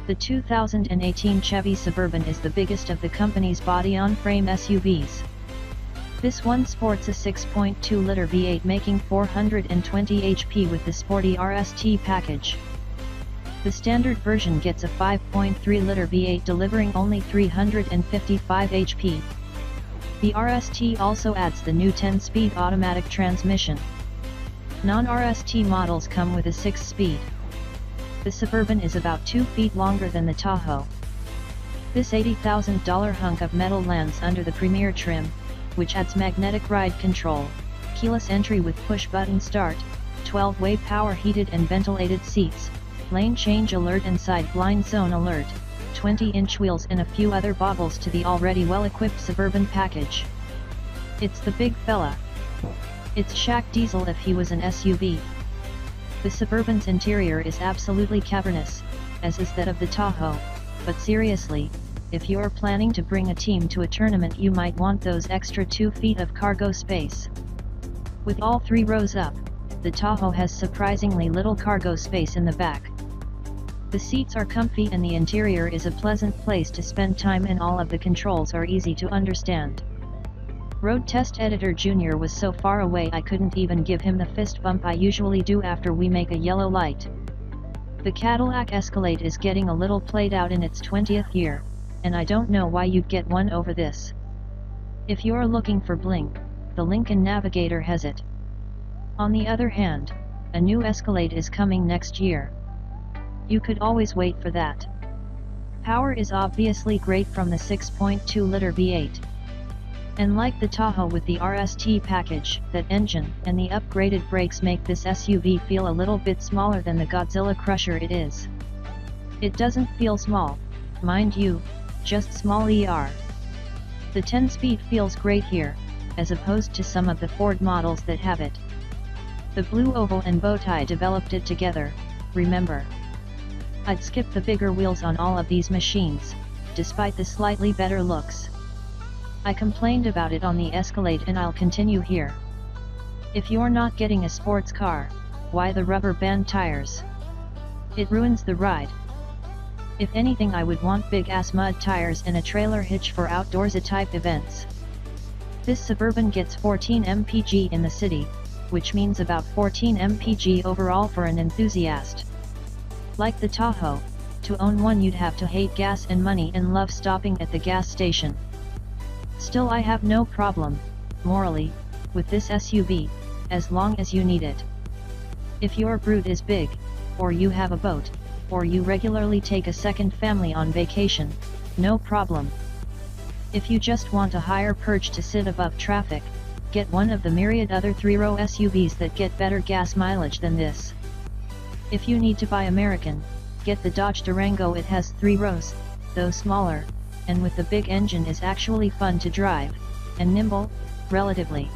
The 2018 Chevy Suburban is the biggest of the company's body-on-frame SUVs. This one sports a 6.2-liter V8 making 420 HP with the sporty RST package. The standard version gets a 5.3-liter V8 delivering only 355 HP. The RST also adds the new 10-speed automatic transmission. Non-RST models come with a 6-speed. The Suburban is about 2 feet longer than the Tahoe. This $80,000 hunk of metal lands under the Premier trim, which adds magnetic ride control, keyless entry with push-button start, 12-way power heated and ventilated seats, lane change alert and side blind zone alert, 20-inch wheels and a few other baubles to the already well-equipped Suburban package. It's the big fella. It's Shaq Diesel if he was an SUV. The Suburban's interior is absolutely cavernous, as is that of the Tahoe, but seriously, if you're planning to bring a team to a tournament you might want those extra 2 feet of cargo space. With all 3 rows up, the Tahoe has surprisingly little cargo space in the back. The seats are comfy and the interior is a pleasant place to spend time and all of the controls are easy to understand. Road Test Editor Jr. was so far away I couldn't even give him the fist bump I usually do after we make a yellow light. The Cadillac Escalade is getting a little played out in its 20th year, and I don't know why you'd get one over this. If you're looking for bling, the Lincoln Navigator has it. On the other hand, a new Escalade is coming next year. You could always wait for that. Power is obviously great from the 6.2-liter V8. And like the Tahoe with the RST package, that engine and the upgraded brakes make this SUV feel a little bit smaller than the Godzilla Crusher it is. It doesn't feel small, mind you, just small ER. The 10-speed feels great here, as opposed to some of the Ford models that have it. The blue oval and bow tie developed it together, remember. I'd skip the bigger wheels on all of these machines, despite the slightly better looks. I complained about it on the Escalade and I'll continue here. If you're not getting a sports car, why the rubber band tires? It ruins the ride. If anything I would want big-ass mud tires and a trailer hitch for outdoorsy type events. This Suburban gets 14 mpg in the city, which means about 14 mpg overall for an enthusiast. Like the Tahoe, to own one you'd have to hate gas and money and love stopping at the gas station. Still I have no problem, morally, with this SUV, as long as you need it. If your brood is big, or you have a boat, or you regularly take a second family on vacation, no problem. If you just want a higher perch to sit above traffic, get one of the myriad other 3-row SUVs that get better gas mileage than this. If you need to buy American, get the Dodge Durango. It has 3 rows, though smaller, and with the big engine is actually fun to drive, and nimble, relatively.